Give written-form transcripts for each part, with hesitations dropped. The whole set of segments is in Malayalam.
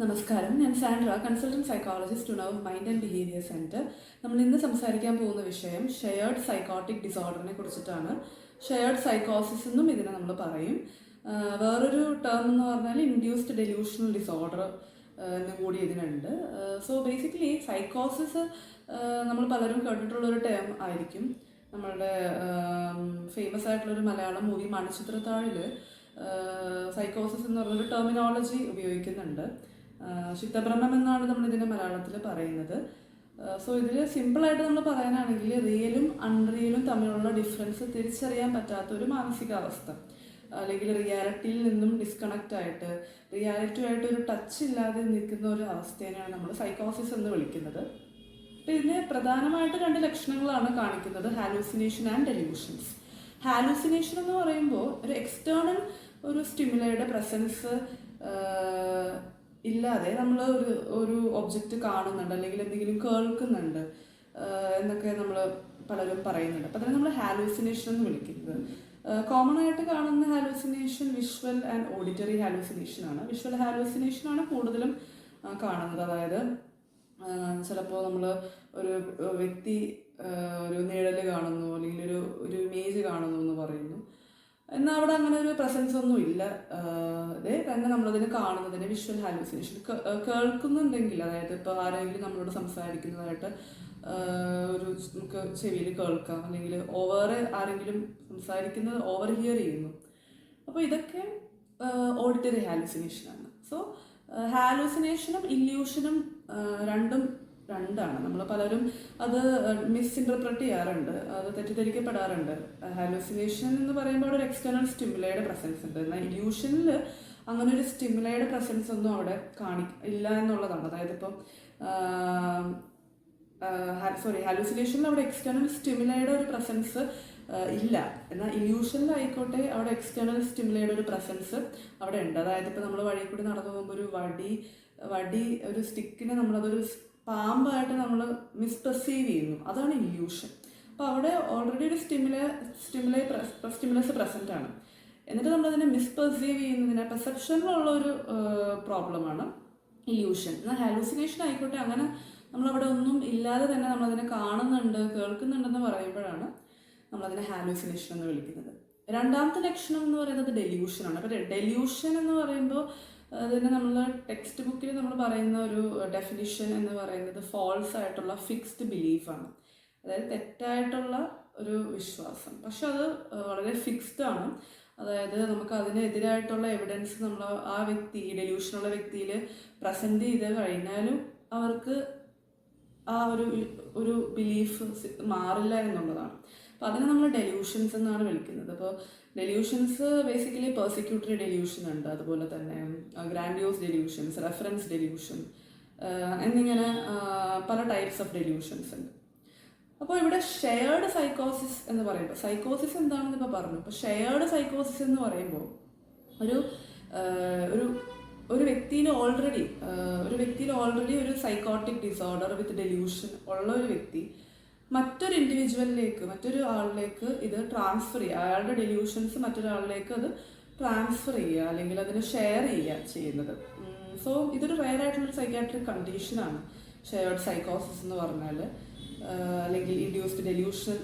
നമസ്കാരം, ഞാൻ Sandra, consultant psychologist Unav mind and behaviour centre. നമ്മൾ ഇന്ന് സംസാരിക്കാൻ പോകുന്ന വിഷയം ഷെയർഡ് സൈക്കോട്ടിക് ഡിസോർഡറിനെ കുറിച്ചിട്ടാണ്. ഷെയർഡ് സൈക്കോസിസ് എന്നും ഇതിനെ നമ്മൾ പറയും. വേറൊരു ടേം എന്ന് പറഞ്ഞാൽ ഇൻഡ്യൂസ്ഡ് ഡെലൂഷണൽ ഡിസോർഡർ എന്നും കൂടി ഇതിനുണ്ട്. സോ ബേസിക്കലി സൈക്കോസിസ് നമ്മൾ പലരും കേട്ടിട്ടുള്ളൊരു ടേം ആയിരിക്കും. നമ്മളുടെ ഫേമസ് ആയിട്ടുള്ളൊരു മലയാളം മൂവി മണിച്ചിത്രത്താഴിൽ സൈക്കോസിസ് എന്ന് പറഞ്ഞൊരു ടെർമിനോളജി ഉപയോഗിക്കുന്നുണ്ട്. ചിത്തഭ്രമം എന്നാണ് നമ്മൾ ഇതിനെ മലയാളത്തിൽ പറയുന്നത്. സോ ഇതിൽ സിമ്പിളായിട്ട് നമ്മൾ പറയാനാണെങ്കിൽ റിയലും അൺറിയലും തമ്മിലുള്ള ഡിഫറൻസ് തിരിച്ചറിയാൻ പറ്റാത്ത ഒരു മാനസികാവസ്ഥ, അല്ലെങ്കിൽ റിയാലിറ്റിയിൽ നിന്നും ഡിസ്കണക്റ്റ് ആയിട്ട് റിയാലിറ്റിയുമായിട്ട് ഒരു ടച്ച് ഇല്ലാതെ നിൽക്കുന്ന ഒരു അവസ്ഥേനെയാണ് നമ്മൾ സൈക്കോസിസ് എന്ന് വിളിക്കുന്നത്. അപ്പോൾ ഇതിന് പ്രധാനമായിട്ട് രണ്ട് ലക്ഷണങ്ങളാണ് കാണിക്കുന്നത്: ഹാലൂസിനേഷൻ ആൻഡ് ഡെലൂഷൻസ്. ഹാലൂസിനേഷൻ എന്ന് പറയുമ്പോൾ ഒരു എക്സ്റ്റേണൽ ഒരു സ്റ്റിമുലയുടെ പ്രസൻസ് ഇല്ലാതെ നമ്മൾ ഒരു ഒബ്ജക്റ്റ് കാണുന്നുണ്ട് അല്ലെങ്കിൽ എന്തെങ്കിലും കേൾക്കുന്നുണ്ട് എന്നൊക്കെ നമ്മൾ പലരും പറയുന്നുണ്ട്. അപ്പം അതിനെ നമ്മൾ ഹാലൂസിനേഷൻ എന്ന് വിളിക്കുന്നത്. കോമൺ ആയിട്ട് കാണുന്ന hallucination visual and auditory hallucination ആണ്. വിഷ്വൽ ഹാലൂസിനേഷൻ ആണ് കൂടുതലും കാണുന്നത്. അതായത് ചിലപ്പോൾ നമ്മൾ ഒരു വ്യക്തി ഒരു നിഴല് കാണുന്നു അല്ലെങ്കിൽ ഒരു ഇമേജ് കാണുന്നു എന്ന് പറയുന്നു, എന്നാൽ അവിടെ അങ്ങനെ ഒരു പ്രസൻസ് ഒന്നും ഇല്ല. അതേ തന്നെ നമ്മളതിന് കാണുന്നതിന് വിഷ്വൽ ഹാലൂസിനേഷൻ. കേൾക്കുന്നുണ്ടെങ്കിൽ, അതായത് ഇപ്പോൾ ആരെങ്കിലും നമ്മളോട് സംസാരിക്കുന്നതായിട്ട് നമുക്ക് ചെവിയിൽ കേൾക്കാം, അല്ലെങ്കിൽ ആരെങ്കിലും സംസാരിക്കുന്നത് ഓവർ ഹിയർ ചെയ്യുന്നു. അപ്പോൾ ഇതൊക്കെ ഓഡിറ്ററി ഹാലൂസിനേഷനാണ്. സോ ഹാലൂസിനേഷനും ഇല്യൂഷനും രണ്ടാണ്. നമ്മൾ പലരും അത് മിസ്ഇൻറ്റർപ്രറ്റ് ചെയ്യാറുണ്ട്, അത് തെറ്റിദ്ധരിക്കപ്പെടാറുണ്ട്. ഹാലൂസിനേഷൻ എന്ന് പറയുമ്പോൾ ഒരു എക്സ്റ്റേണൽ സ്റ്റിമുലയുടെ പ്രസൻസ് ഉണ്ട്, എന്നാൽ ഇല്യൂഷനിൽ അങ്ങനെ ഒരു സ്റ്റിമുലയുടെ പ്രസൻസ് ഒന്നും അവിടെ ഇല്ല എന്നുള്ളതാണ്. അതായത് ഇപ്പം ഹാലൂസിനേഷനിൽ അവിടെ എക്സ്റ്റേണൽ സ്റ്റിമുലയുടെ ഒരു പ്രസൻസ് ഇല്ല, എന്നാൽ ഇല്യൂഷനിലായിക്കോട്ടെ അവിടെ എക്സ്റ്റേണൽ സ്റ്റിമുലയുടെ ഒരു പ്രസൻസ് അവിടെ ഉണ്ട്. അതായത് ഇപ്പോൾ നമ്മൾ വഴി കൂടി നടന്നു പോകുമ്പോൾ ഒരു വടി ഒരു സ്റ്റിക്കിനെ നമ്മളതൊരു പാമ്പായിട്ട് നമ്മൾ മിസ്പെർസീവ് ചെയ്യുന്നു, അതാണ് ഇല്യൂഷൻ. അപ്പോൾ അവിടെ ഓൾറെഡി ഒരു സ്റ്റിമുലസ് പ്രസൻ്റ് ആണ്, എന്നിട്ട് നമ്മളതിനെ മിസ്പെർസീവ് ചെയ്യുന്നതിന് പെർസെപ്ഷനിലുള്ള ഒരു പ്രോബ്ലമാണ് ഇല്യൂഷൻ. എന്നാൽ ഹാലൂസിനേഷൻ ആയിക്കോട്ടെ അങ്ങനെ നമ്മളവിടെ ഒന്നും ഇല്ലാതെ തന്നെ നമ്മളതിനെ കാണുന്നുണ്ട്, കേൾക്കുന്നുണ്ടെന്ന് പറയുമ്പോഴാണ് നമ്മളതിനെ ഹാലൂസിനേഷൻ എന്ന് വിളിക്കുന്നത്. രണ്ടാമത്തെ ലക്ഷണം എന്ന് പറയുന്നത് ഡെല്യൂഷനാണ്. അപ്പോൾ ഡെല്യൂഷൻ എന്ന് പറയുമ്പോൾ അതിന് നമ്മൾ ടെക്സ്റ്റ് ബുക്കിൽ നമ്മൾ പറയുന്ന ഒരു ഡെഫിനിഷൻ എന്ന് പറയുന്നത് ഫോൾസ് ആയിട്ടുള്ള ഫിക്സ്ഡ് ബിലീഫാണ്. അതായത് തെറ്റായിട്ടുള്ള ഒരു വിശ്വാസം, പക്ഷെ അത് വളരെ ഫിക്സ്ഡ് ആണ്. അതായത് നമുക്ക് അതിനെതിരായിട്ടുള്ള എവിഡൻസ് നമ്മൾ ആ ഡെല്യൂഷനുള്ള വ്യക്തിയിൽ പ്രസൻറ്റ് ചെയ്ത് കഴിഞ്ഞാലും അവർക്ക് ആ ഒരു ബിലീഫ് മാറില്ല എന്നുള്ളതാണ്. അപ്പോൾ അതിനെ നമ്മൾ ഡെല്യൂഷൻസ് എന്നാണ് വിളിക്കുന്നത്. അപ്പോൾ ഡെല്യൂഷൻസ് ബേസിക്കലി പെർസിക്യൂട്ടറി ഡെല്യൂഷൻ ഉണ്ട്, അതുപോലെ തന്നെ ഗ്രാൻഡിയോസ് ഡെല്യൂഷൻസ്, റെഫറൻസ് ഡെല്യൂഷൻ എന്നിങ്ങനെ പല ടൈപ്സ് ഓഫ് ഡെല്യൂഷൻസ് ഉണ്ട്. അപ്പോൾ ഇവിടെ ഷെയർഡ് സൈക്കോസിസ് എന്ന് പറയുമ്പോൾ, സൈക്കോസിസ് എന്താണെന്ന് ഇപ്പോൾ പറഞ്ഞു. അപ്പോൾ ഷെയർഡ് സൈക്കോസിസ് എന്ന് പറയുമ്പോൾ ഒരു വ്യക്തിയിൽ ഓൾറെഡി ഒരു സൈക്കോട്ടിക് ഡിസോർഡർ വിത്ത് ഡെല്യൂഷൻ ഉള്ള ഒരു വ്യക്തി മറ്റൊരു ആളിലേക്ക് ഇത് ട്രാൻസ്ഫർ ചെയ്യുക, അയാളുടെ ഡെല്യൂഷൻസ് മറ്റൊരാളിലേക്ക് അത് ട്രാൻസ്ഫർ ചെയ്യുക അല്ലെങ്കിൽ അതിന് ഷെയർ ചെയ്യുക ചെയ്യുന്നത്. സോ ഇതൊരു റെയർ ആയിട്ടുള്ളൊരു സൈക്കാട്രിക് കണ്ടീഷനാണ് ഷെയർഡ് സൈക്കോസിസ് എന്ന് പറഞ്ഞാൽ, അല്ലെങ്കിൽ ഇൻഡ്യൂസ്ഡ് ഡെല്യൂഷണൽ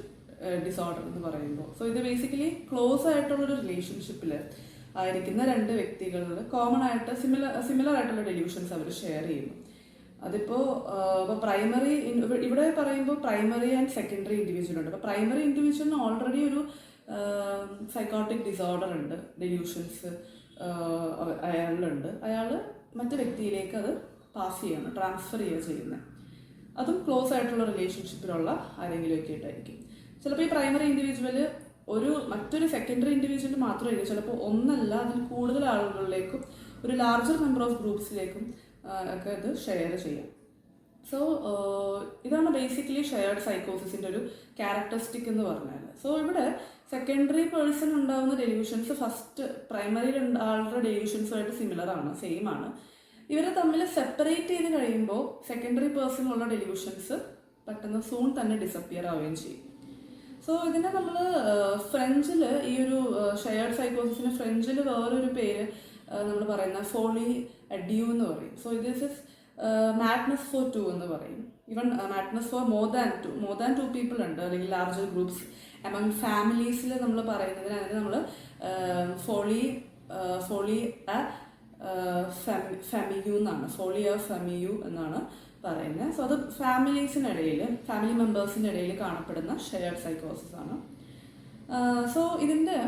ഡിസോർഡർ എന്ന് പറയുമ്പോൾ. സോ ഇത് ബേസിക്കലി ക്ലോസ് ആയിട്ടുള്ളൊരു റിലേഷൻഷിപ്പിൽ ആയിരിക്കുന്ന രണ്ട് വ്യക്തികളിൽ കോമൺ ആയിട്ട് സിമിലർ ആയിട്ടുള്ള ഡെല്യൂഷൻസ് അവർ ഷെയർ ചെയ്യുന്നു. അതിപ്പോൾ ഇവിടെ പറയുമ്പോൾ പ്രൈമറി ആൻഡ് സെക്കൻഡറി ഇൻഡിവിജ്വൽ ഉണ്ട്. അപ്പോൾ പ്രൈമറി ഇൻഡിവിജ്വലിന് ഓൾറെഡി ഒരു സൈക്കോട്ടിക് ഡിസോർഡർ ഉണ്ട്, ഡെല്യൂഷൻസ് അയാളിലുണ്ട്. അയാൾ മറ്റു വ്യക്തിയിലേക്ക് അത് പാസ് ചെയ്യാണ്, ട്രാൻസ്ഫർ ചെയ്യുന്നത്. അതും ക്ലോസ് ആയിട്ടുള്ള റിലേഷൻഷിപ്പിലുള്ള ആരെങ്കിലുമൊക്കെ ആയിട്ടായിരിക്കും. ചിലപ്പോൾ ഈ പ്രൈമറി ഇൻഡിവിജ്വൽ മറ്റൊരു സെക്കൻഡറി ഇൻഡിവിജ്വൽ മാത്രമായിരിക്കും, ചിലപ്പോൾ ഒന്നല്ല അതിൽ കൂടുതൽ ആളുകളിലേക്കും ഒരു ലാർജർ നമ്പർ ഓഫ് ഗ്രൂപ്പ്സിലേക്കും ഒക്കെ ഇത് ഷെയർ ചെയ്യാം. സോ ഇതാണ് ബേസിക്കലി ഷെയർഡ് സൈക്കോസിസിൻ്റെ ഒരു ക്യാരക്ടറിസ്റ്റിക് എന്ന് പറഞ്ഞാൽ. സോ ഇവിടെ സെക്കൻഡറി പേഴ്സൺ ഉണ്ടാകുന്ന ഡെല്യൂഷൻസ് പ്രൈമറി ആളുടെ ഡെല്യൂഷൻസുമായിട്ട് സെയിം ആണ്. ഇവരെ തമ്മിൽ സെപ്പറേറ്റ് ചെയ്ത് കഴിയുമ്പോൾ സെക്കൻഡറി പേഴ്സണിലുള്ള ഡെല്യൂഷൻസ് പെട്ടെന്ന് സൂൺ തന്നെ ഡിസപ്പിയർ ആവുകയും ചെയ്യും. സോ ഇതിനെ നമ്മൾ ഫ്രഞ്ചിൽ ഈ ഒരു ഷെയർഡ് സൈക്കോസിസിന് ഫ്രഞ്ചിൽ വേറൊരു പേര് നമ്മൾ പറയുന്ന ഫോളി ഡ്യൂ എന്ന് പറയും. So this is madness for two എന്ന് പറയും. Even madness for more than two people ഉണ്ട്, അല്ലെങ്കിൽ ലാർജർ ഗ്രൂപ്പ്സ് എമംഗ് ഫാമിലീസിൽ നമ്മൾ പറയുന്നതിന് അതിന് നമ്മൾ ഫോളി ഫെമിയു എന്നാണ്, ഫോളി ഫെമിയു എന്നാണ് പറയുന്നത്. സോ അത് ഫാമിലി മെമ്പേഴ്സിൻ്റെ ഇടയിൽ കാണപ്പെടുന്ന ഷെയർഡ് സൈക്കോസിസ് ആണ്. സോ ഇതിൻ്റെ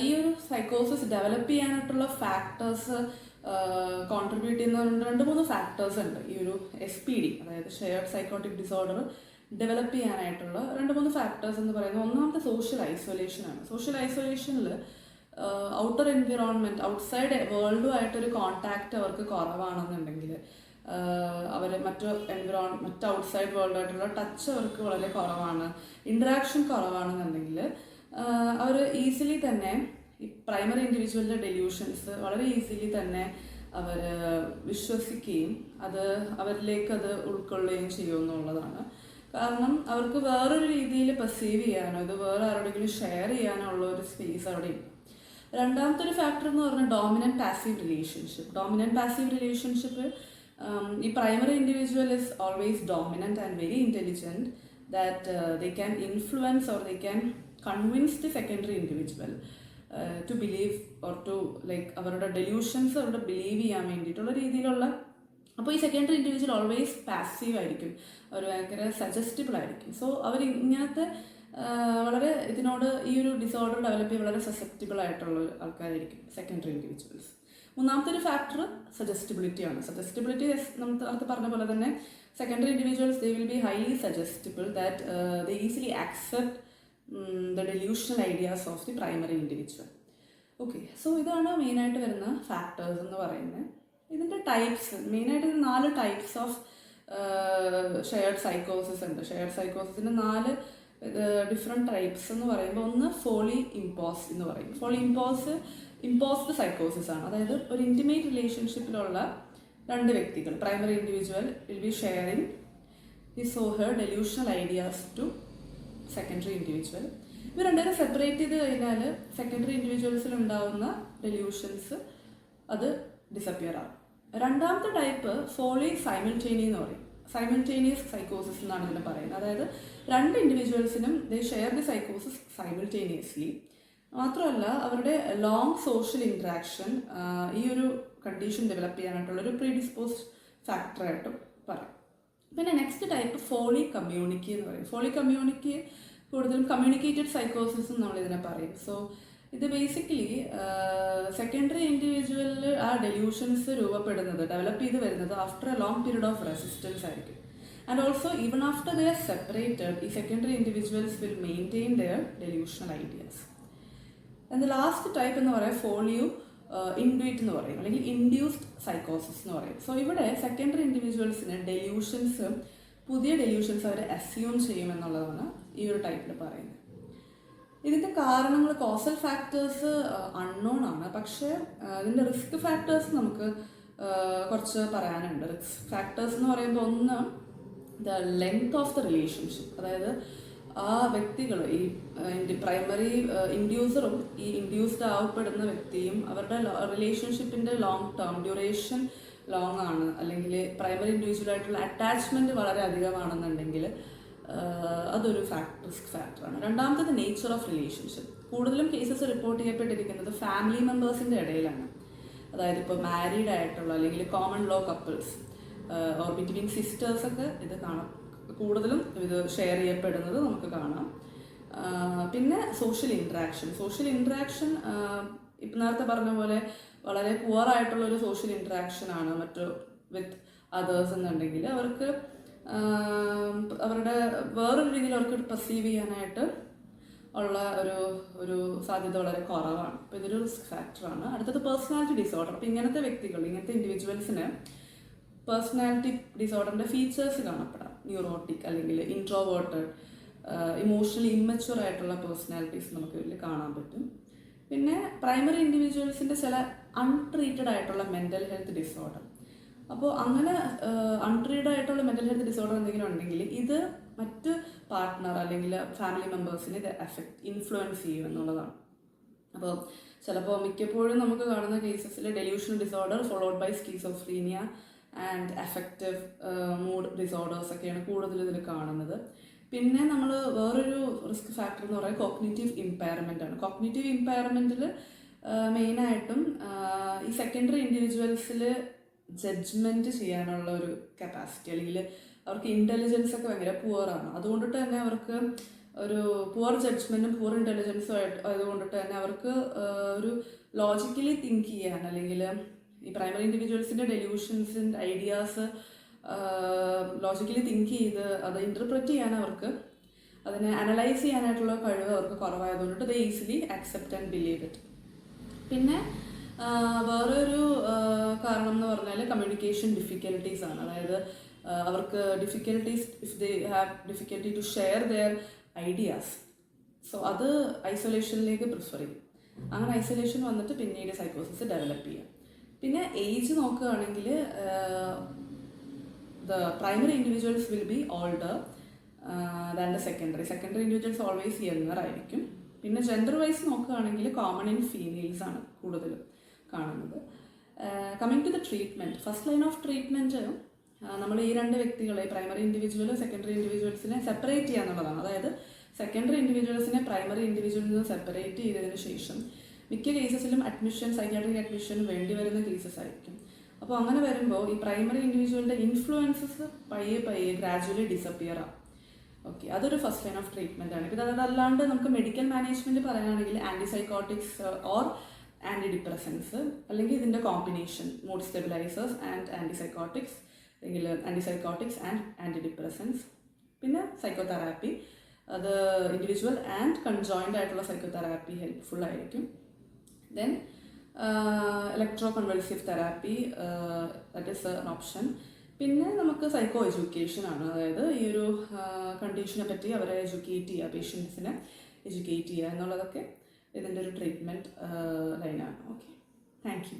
ഈ ഒരു സൈക്കോസിസ് ഡെവലപ്പ് ചെയ്യാനായിട്ടുള്ള ഫാക്ടേഴ്സ് കോൺട്രിബ്യൂട്ട് ചെയ്യുന്ന 2-3 ഫാക്ടേഴ്സ് ഉണ്ട്. ഈ ഒരു SPD, അതായത് ഷെയർഡ് സൈക്കോട്ടിക് ഡിസോർഡർ ഡെവലപ്പ് ചെയ്യാനായിട്ടുള്ള 2-3 ഫാക്ടേഴ്സ് എന്ന് പറയുന്നത്, ഒന്നാമത്തെ സോഷ്യൽ ഐസൊലേഷൻ ആണ്. സോഷ്യൽ ഐസൊലേഷനിൽ ഔട്ടർ എൻവിറോൺമെൻറ്റ്, ഔട്ട്സൈഡ് വേൾഡുമായിട്ടൊരു കോണ്ടാക്റ്റ് അവർക്ക് കുറവാണെന്നുണ്ടെങ്കിൽ, അവർ മറ്റ് ഔട്ട്സൈഡ് വേൾഡുമായിട്ടുള്ള ടച്ച് അവർക്ക് വളരെ കുറവാണ്, ഇൻട്രാക്ഷൻ കുറവാണെന്നുണ്ടെങ്കിൽ അവർ ഈസിലി തന്നെ ഈ പ്രൈമറി ഇൻഡിവിജ്വലിൻ്റെ ഡെല്യൂഷൻസ് വളരെ ഈസിലി തന്നെ അവർ വിശ്വസിക്കുകയും അവരിലേക്ക് അത് ഉൾക്കൊള്ളുകയും ചെയ്യുമെന്നുള്ളതാണ്. കാരണം അവർക്ക് വേറൊരു രീതിയിൽ പെർസീവ് ചെയ്യാനോ ഇത് വേറെ ആരോടെങ്കിലും ഷെയർ ചെയ്യാനോ ഉള്ള ഒരു സ്പേസ് അവിടെ ഇല്ല. രണ്ടാമത്തെ ഒരു ഫാക്ടർ എന്ന് പറഞ്ഞാൽ ഡോമിനൻറ്റ് പാസീവ് റിലേഷൻഷിപ്പ്. ഈ primary individual is always dominant and very intelligent that they can influence or they can convince the secondary individual to believe or to like അവരുടെ ഡെല്യൂഷൻസ് അവരുടെ ബിലീവ് ചെയ്യാൻ വേണ്ടിയിട്ടുള്ള രീതിയിലുള്ള. അപ്പോൾ ഈ സെക്കൻഡറി ഇൻഡിവിജ്വൽ ഓൾവേസ് പാസീവ് ആയിരിക്കും, അവർ ഭയങ്കര സജസ്റ്റബിൾ ആയിരിക്കും. സോ അവർ ഇങ്ങനത്തെ വളരെ ഇതിനോട് ഈ ഒരു ഡിസോർഡർ ഡെവലപ്പ് ചെയ്യാൻ വളരെ സസെപ്റ്റിബിൾ ആയിട്ടുള്ള ആൾക്കാരായിരിക്കും സെക്കൻഡറി ഇൻഡിവിജ്വൽസ്. മൂന്നാമത്തെ ഒരു ഫാക്ടർ സജസ്റ്റബിലിറ്റിയാണ്. സജസ്റ്റബിലിറ്റി നമ്മൾ നേരത്തെ പറഞ്ഞ പോലെ തന്നെ secondary individuals they will be highly suggestible that they easily accept the delusional ideas of the primary individual. Okay, so ഇതാണ് മെയിനായിട്ട് വരുന്ന ഫാക്ടേഴ്സ് എന്ന് പറയുന്നത്. ഇതിൻ്റെ ടൈപ്സ് മെയിനായിട്ട് 4 ടൈപ്സ് ഓഫ് ഷെയർഡ് സൈക്കോസിസ് ഉണ്ട്. ഷെയർഡ് സൈക്കോസിസിൻ്റെ 4 ഡിഫറെൻറ്റ് ടൈപ്സ് എന്ന് പറയുമ്പോൾ, ഒന്ന് ഫോളി ഇമ്പോസ് എന്ന് പറയും. ഫോളി ഇമ്പോസ്ഡ് സൈക്കോസിസ് ആണ്. അതായത് ഒരു ഇൻറ്റിമേറ്റ് റിലേഷൻഷിപ്പിലുള്ള 2 വ്യക്തികൾ, primary individual will be sharing his or her delusional ideas to secondary individual. ഇവർ രണ്ടുപേരും സെപ്പറേറ്റ് ചെയ്ത് കഴിഞ്ഞാൽ സെക്കൻഡറി ഇൻഡിവിജ്വൽസിൽ ഉണ്ടാകുന്ന ഡെല്യൂഷൻസ് അത് ഡിസപ്പിയർ ആകും. രണ്ടാമത്തെ ടൈപ്പ് ഫോളി സൈമിൾട്ടേനിയസ് എന്ന് പറയും. സൈമിൾട്ടേനിയസ് സൈക്കോസിസ് എന്നാണ് ഇതിനെ പറയുന്നത്. അതായത് 2 ഇൻഡിവിജ്വൽസിനും ദേ ഷെയർ ദി സൈക്കോസിസ് സൈമിൾട്ടേനിയസ്ലി. മാത്രമല്ല അവരുടെ ലോങ് സോഷ്യൽ ഇൻട്രാക്ഷൻ ഈ ഒരു കണ്ടീഷൻ ഡെവലപ്പ് ചെയ്യാനായിട്ടുള്ളൊരു പ്രീഡിസ്പോസ്ഡ് ഫാക്ടറായിട്ടും പറയും. പിന്നെ നെക്സ്റ്റ് ടൈപ്പ് ഫോളി കമ്മ്യൂണിക്കി എന്ന് പറയും. ഫോളി കമ്മ്യൂണിക്കി കൂടുതലും കമ്മ്യൂണിക്കേറ്റഡ് സൈക്കോസിസ് നമ്മൾ ഇതിനെ പറയും. സോ ഇത് ബേസിക്കലി സെക്കൻഡറി ഇൻഡിവിജ്വലിൽ ആ ഡെല്യൂഷൻസ് ഡെവലപ്പ് ചെയ്ത് വരുന്നത് after a long period of resistance ആയിരിക്കും. And also even after they are separated, ഈ secondary individuals will maintain their delusional ideas. And last type എന്ന് പറയാം ഫോളിയോ ഇൻഡ്യൂറ്റ് എന്ന് പറയും, അല്ലെങ്കിൽ ഇൻഡ്യൂസ്ഡ് സൈക്കോസിസ് എന്ന് പറയും. സോ ഇവിടെ സെക്കൻഡറി ഇൻഡിവിജ്വൽസിന് പുതിയ ഡെല്യൂഷൻസ് അവർ അസ്യൂം ചെയ്യുമെന്നുള്ളതാണ് ഈ ഒരു ടൈപ്പിൽ പറയുന്നത്. ഇതിൻ്റെ കാരണങ്ങൾ, കോസൽ ഫാക്ടേഴ്സ് അൺനോൺ ആണ്. പക്ഷേ ഇതിൻ്റെ റിസ്ക് ഫാക്ടേഴ്സ് നമുക്ക് കുറച്ച് പറയാനുണ്ട്. റിസ്ക് ഫാക്ടേഴ്സ് എന്ന് പറയുമ്പോൾ, ഒന്ന് the length of the relationship. അതായത് ആ വ്യക്തികൾ, ഈ പ്രൈമറി ഇൻഡ്യൂസറും ഈ ഇൻഡ്യൂസ്ഡ് ആവപ്പെടുന്ന വ്യക്തിയും അവരുടെ റിലേഷൻഷിപ്പിൻ്റെ ലോങ് ടേം ഡ്യൂറേഷൻ ലോങ് ആണ്, അല്ലെങ്കിൽ പ്രൈമറി ഇൻഡിവിജ്വലായിട്ടുള്ള അറ്റാച്ച്മെൻറ്റ് വളരെ അധികമാണെന്നുണ്ടെങ്കിൽ അതൊരു റിസ്ക് ഫാക്ടറാണ്. രണ്ടാമത്തത് നേച്ചർ ഓഫ് റിലേഷൻഷിപ്പ്. കൂടുതലും കേസസ് റിപ്പോർട്ട് ചെയ്യപ്പെട്ടിരിക്കുന്നത് ഫാമിലി മെമ്പേഴ്സിൻ്റെ ഇടയിലാണ്. അതായത് ഇപ്പോൾ മാരീഡ് ആയിട്ടുള്ള അല്ലെങ്കിൽ common law couples or between സിസ്റ്റേഴ്സൊക്കെ ഇത് കാണാം, കൂടുതലും ഇത് ഷെയർ ചെയ്യപ്പെടുന്നത് നമുക്ക് കാണാം. പിന്നെ സോഷ്യൽ ഇൻട്രാക്ഷൻ ഇപ്പം നേരത്തെ പറഞ്ഞ പോലെ വളരെ പുവർ ആയിട്ടുള്ളൊരു സോഷ്യൽ ഇൻട്രാക്ഷനാണ് വിത്ത് അതേഴ്സ് എന്നുണ്ടെങ്കിൽ അവർക്ക് അവരുടെ വേറൊരു രീതിയിൽ അവർക്ക് പെർസീവ് ചെയ്യാനായിട്ട് ഉള്ള ഒരു സാധ്യത വളരെ കുറവാണ്. അപ്പോൾ ഇതൊരു റിസ്ക് ഫാക്ടറാണ്. അടുത്തത് പേഴ്സണാലിറ്റി ഡിസോർഡർ. അപ്പോൾ ഇങ്ങനത്തെ ഇൻഡിവിജ്വൽസിന് പേഴ്സണാലിറ്റി ഡിസോർഡറിൻ്റെ ഫീച്ചേഴ്സ് കാണപ്പെടാം. ന്യൂറോട്ടിക് അല്ലെങ്കിൽ ഇൻട്രോവേർട്ടഡ്, ഇമോഷണലി ഇമ്മച്വർ ആയിട്ടുള്ള പേഴ്സണാലിറ്റീസ് നമുക്ക് ഇതിൽ കാണാൻ പറ്റും. പിന്നെ പ്രൈമറി ഇൻഡിവിജ്വൽസിൻ്റെ ചില അൺട്രീറ്റഡ് ആയിട്ടുള്ള മെൻ്റൽ ഹെൽത്ത് ഡിസോർഡർ. അപ്പോൾ അങ്ങനെ അൺട്രീറ്റഡ് ആയിട്ടുള്ള മെൻ്റൽ ഹെൽത്ത് ഡിസോർഡർ എന്തെങ്കിലും ഉണ്ടെങ്കിൽ ഇത് മറ്റ് പാർട്ട്ണർ അല്ലെങ്കിൽ ഫാമിലി മെമ്പേഴ്സിനെ ഇത് ഇൻഫ്ലുവൻസ് ചെയ്യും എന്നുള്ളതാണ്. അപ്പോൾ ചിലപ്പോൾ മിക്കപ്പോഴും നമുക്ക് കാണുന്ന കേസസിൽ delusional disorder followed by schizophrenia and affective mood disorders ഒക്കെയാണ് കൂടുതൽ ഇതിൽ കാണുന്നത്. പിന്നെ നമ്മൾ വേറൊരു റിസ്ക് ഫാക്ടർ എന്ന് പറയുന്നത് കോഗ്നിറ്റീവ് ഇമ്പയർമെൻ്റ് ആണ്. കോഗ്നിറ്റീവ് ഇമ്പയർമെൻറ്റിൽ മെയിനായിട്ടും ഈ സെക്കൻഡറി ഇൻഡിവിജ്വൽസിൽ ജഡ്ജ്മെൻറ്റ് ചെയ്യാനുള്ള ഒരു കപ്പാസിറ്റി, അല്ലെങ്കിൽ അവർക്ക് ഇൻ്റലിജൻസ് ഒക്കെ ഭയങ്കര പുവറാണ്. അതുകൊണ്ടിട്ട് തന്നെ അവർക്ക് ഒരു പുവർ ജഡ്ജ്മെൻറ്റും പുവർ ഇൻ്റലിജൻസും ആയതുകൊണ്ടിട്ട് തന്നെ അവർക്ക് ഒരു ലോജിക്കലി തിങ്ക് ചെയ്യാൻ, അല്ലെങ്കിൽ ഈ പ്രൈമറി ഇൻഡിവിജ്വൽസിൻ്റെ ഡെലൂഷൻസിൻ്റെ ഐഡിയാസ് ലോജിക്കലി തിങ്ക് ചെയ്ത് അത് ഇൻ്റർപ്രറ്റ് ചെയ്യാൻ അവർക്ക്, അതിനെ അനലൈസ് ചെയ്യാനായിട്ടുള്ള കഴിവ് അവർക്ക് കുറവായതുകൊണ്ടിട്ട് they easily accept and believe it. പിന്നെ വേറൊരു കാരണം എന്ന് പറഞ്ഞാൽ കമ്മ്യൂണിക്കേഷൻ ഡിഫിക്കൽട്ടീസ് ആണ്. അതായത് അവർക്ക് difficulties, if they have difficulty to share their ideas, so അത് ഐസൊലേഷനിലേക്ക് പ്രിഫർ ചെയ്യും. അങ്ങനെ ഐസൊലേഷൻ വന്നിട്ട് പിന്നീട് സൈക്കോസിസ് ഡെവലപ്പ് ചെയ്യാം. പിന്നെ ഏജ് നോക്കുകയാണെങ്കിൽ the primary individuals will be older than the secondary individuals always younger ആയിരിക്കും. പിന്നെ ജെൻഡർ വൈസ് നോക്കുകയാണെങ്കിൽ കോമൺ ഇൻ ഫീമെയിൽസ് ആണ് കൂടുതലും കാണുന്നത്. Coming to the treatment, first line of treatment നമ്മൾ ഈ രണ്ട് വ്യക്തികളെ, പ്രൈമറി ഇൻഡിവിജ്വലും സെക്കൻഡറി ഇൻഡിവിജ്വൽസിനെ സെപ്പറേറ്റ് ചെയ്യുക എന്നുള്ളതാണ്. അതായത് സെക്കൻഡറി ഇൻഡിവിജ്വൽസിനെ പ്രൈമറി ഇൻഡിവിജ്വലിൽ നിന്ന് സെപ്പറേറ്റ് ചെയ്തതിന് ശേഷം മിക്ക കേസസിലും അഡ്മിഷൻ, സൈക്യാട്രിക് അഡ്മിഷൻ വേണ്ടി വരുന്ന കേസസ് ആയിരിക്കും. അപ്പോൾ അങ്ങനെ വരുമ്പോൾ ഈ പ്രൈമറി ഇൻഡിവിജ്വലിൻ്റെ ഇൻഫ്ലുവൻസസ് പയ്യെ ഗ്രാജുവലി ഡിസപ്പിയർ ആവും. ഓക്കെ, അതൊരു ഫസ്റ്റ് ലൈൻ ഓഫ് ട്രീറ്റ്മെൻ്റ് ആണ്. പിന്നെ അതല്ലാണ്ട് നമുക്ക് മെഡിക്കൽ മാനേജ്മെൻറ്റ് പറയുകയാണെങ്കിൽ ആൻറ്റിസൈക്കോട്ടിക്സ് ഓർ ആൻറ്റി ഡിപ്രസൻസ്, അല്ലെങ്കിൽ ഇതിൻ്റെ കോമ്പിനേഷൻ മൂഡ് സ്റ്റെബിലൈസേഴ്സ് ആൻഡ് ആൻറ്റിസൈക്കോട്ടിക്സ്, അല്ലെങ്കിൽ ആൻറ്റിസൈക്കോട്ടിക്സ് ആൻഡ് ആൻറ്റി ഡിപ്രസൻസ്. പിന്നെ സൈക്കോതെറാപ്പി, അത് ഇൻഡിവിജ്വൽ ആൻഡ് കൺജോയിൻ്റ് ആയിട്ടുള്ള സൈക്കോതെറാപ്പി ഹെൽപ്ഫുൾ ആയിരിക്കും. Then electro convulsive therapy, that is N option. പിന്നെ നമുക്ക് സൈക്കോ എഡ്യൂക്കേഷൻ ആണ്. അതായത് ഈ ഒരു കണ്ടീഷനെ പറ്റി അവരെ എഡ്യൂക്കേറ്റ് ചെയ്യുക, പേഷ്യൻസിനെ എഡ്യൂക്കേറ്റ് ചെയ്യുക എന്നുള്ളതൊക്കെ ഇതിൻ്റെ ഒരു ട്രീറ്റ്മെൻറ്റ് ലൈനാണ്. Okay, thank you.